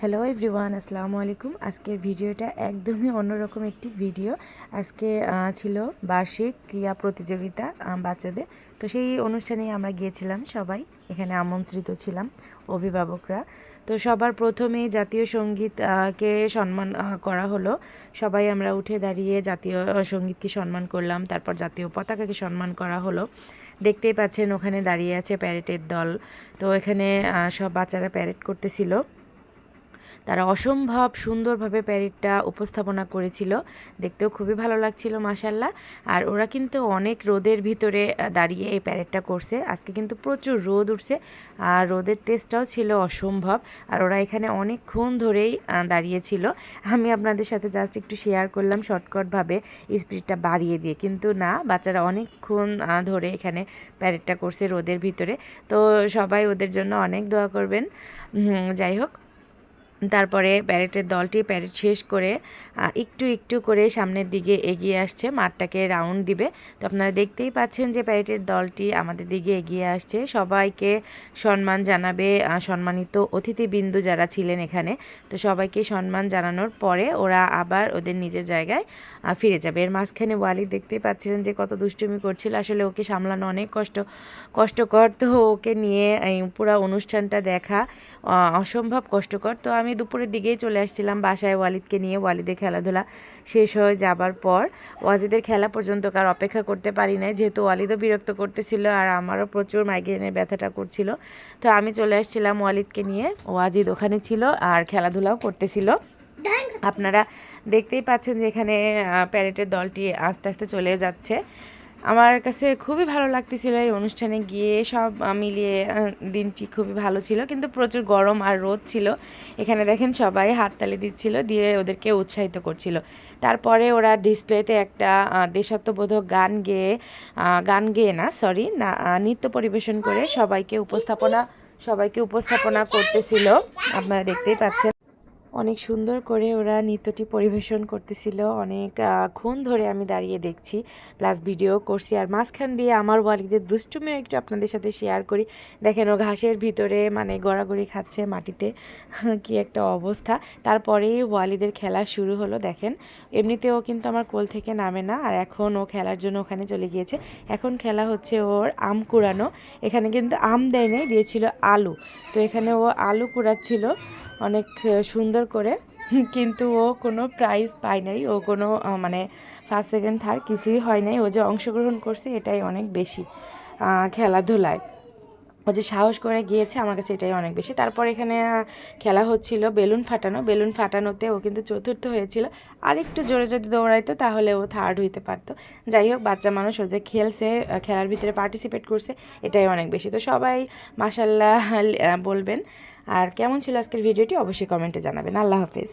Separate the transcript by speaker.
Speaker 1: Hello everyone, আসসালামু আলাইকুম। আজকের ভিডিওটা একদমই অন্যরকম একটি ভিডিও। আজকে ছিল বার্ষিক ক্রীড়া প্রতিযোগিতা বাচ্চাদের। তো সেই অনুষ্ঠানেই আমরা গিয়েছিলাম, সবাই এখানে আমন্ত্রিত ছিলাম, অভিভাবকরা। তো সবার প্রথমেই জাতীয় সঙ্গীতকে সম্মান করা হলো। সবাই আমরা উঠে দাঁড়িয়ে জাতীয় সঙ্গীতকে সম্মান করলাম, তারপর জাতীয় পতাকাকে সম্মান করা হলো। দেখতেই পাচ্ছেন ওখানে দাঁড়িয়ে আছে প্যারেডের দল। তো এখানে সব বাচ্চারা প্যারেড করতেছিল। তারা অসম্ভব সুন্দরভাবে প্যারেডটা উপস্থাপনা করেছিল, দেখতেও খুবই ভালো লাগছিল মাশাল্লাহ। আর ওরা কিন্তু অনেক রোদের ভিতরে দাঁড়িয়ে এই প্যারেডটা করছে। আজকে কিন্তু প্রচুর রোদ উঠছে, আর রোদের তেজটাও ছিল অসম্ভব। আর ওরা এখানে অনেকক্ষণ ধরেই দাঁড়িয়েছিল। আমি আপনাদের সাথে জাস্ট একটু শেয়ার করলাম শর্টকাটভাবে স্পিডটা বাড়িয়ে দিয়ে, কিন্তু না, বাচ্চারা অনেকক্ষণ ধরে এখানে প্যারেডটা করছে রোদের ভিতরে। তো সবাই ওদের জন্য অনেক দোয়া করবেন। যাই হোক, তারপরে প্যারেডের দলটি প্যারেড শেষ করে একটু একটু করে সামনের দিকে এগিয়ে আসছে, মাঠটাকে রাউন্ড দিবে। তো আপনারা দেখতেই পাচ্ছেন যে প্যারেডের দলটি আমাদের দিকে এগিয়ে আসছে, সবাইকে সম্মান জানাবে, সম্মানিত অতিথিবৃন্দু যারা ছিলেন এখানে। তো সবাইকে সম্মান জানানোর পরে ওরা আবার ওদের নিজের জায়গায় ফিরে যাবে। এর মাঝখানে ওয়ালিদ দেখতেই পাচ্ছিলেন যে কত দুষ্টুমি করছিল। আসলে ওকে সামলানো অনেক কষ্টকর। তো ওকে নিয়ে পুরো অনুষ্ঠানটা দেখা অসম্ভব কষ্টকর। তো আমি দুপুরের দিকেই চলে আসছিলাম বাসায় ওয়ালিদকে নিয়ে। ওয়ালিদের খেলাধুলা শেষ হয়ে যাবার পর ওয়াজিদের খেলা পর্যন্ত কার অপেক্ষা করতে পারি নাই, যেহেতু ওয়ালিদও বিরক্ত করতেছিল আর আমারও প্রচুর মাইগ্রেনের ব্যথাটা করছিল। তো আমি চলে আসছিলাম ওয়ালিদকে নিয়ে, ওয়াজিদ ওখানে ছিল আর খেলাধুলাও করতেছিল। আপনারা দেখতেই পাচ্ছেন যে এখানে প্যারেডের দলটি আস্তে আস্তে চলে যাচ্ছে। আমার কাছে খুবই ভালো লাগতেছিল এই অনুষ্ঠানে গিয়ে। সব মিলিয়ে দিনটি খুবই ভালো ছিল, কিন্তু প্রচুর গরম আর রোদ ছিল। এখানে দেখেন সবাই হাততালি দিচ্ছিল, দিয়ে ওদেরকে উৎসাহিত করছিল। তারপরে ওরা ডিসপ্লেতে একটা দেশাত্মবোধক গান গেয়ে না নৃত্য পরিবেশন করে সবাইকে উপস্থাপনা করতেছিল। আপনারা দেখতেই পাচ্ছেন অনেক সুন্দর করে ওরা নৃত্যটি পরিবেশন করতেছিল। অনেকক্ষণ ধরে আমি দাঁড়িয়ে দেখছি, প্লাস ভিডিও করছি। আর মাঝখান দিয়ে আমার ওয়ালিদের দুষ্টুমিও একটু আপনাদের সাথে শেয়ার করি। দেখেন ও ঘাসের ভিতরে গড়াগড়ি খাচ্ছে মাটিতে, কি একটা অবস্থা। তারপরেই ওয়ালিদের খেলা শুরু হলো। দেখেন এমনিতেও কিন্তু আমার কোল থেকে নামে না, আর এখন ও খেলার জন্য ওখানে চলে গিয়েছে। এখন খেলা হচ্ছে ওর আম কুড়ানো। এখানে কিন্তু আম দেয় নাই, দিয়েছিল আলু। তো এখানে ও আলু কুড়াচ্ছিল অনেক সুন্দর করে, কিন্তু ও কোনো প্রাইজ পায় নাই। ও কোনো ফার্স্ট সেকেন্ড থার্ড কিছুই হয় নাই। ও যে অংশগ্রহণ করছে এটাই অনেক বেশি খেলাধুলায়। ও যে সাহস করে গিয়েছে, আমার কাছে এটাই অনেক বেশি। তারপর এখানে খেলা হচ্ছিল বেলুন ফাটানোতে ও কিন্তু চতুর্থ হয়েছিল। আর একটু জোরে যদি দৌড়াইতো তাহলে ও থার্ড হইতে পারতো। যাই হোক, বাচ্চা মানুষ ও যে খেলছে, খেলার ভিতরে পার্টিসিপেট করছে, এটাই অনেক বেশি। তো সবাই মাশাল্লাহ বলবেন। আর কেমন ছিল আজকের ভিডিওটি অবশ্যই কমেন্টে জানাবেন। আল্লাহ হাফেজ।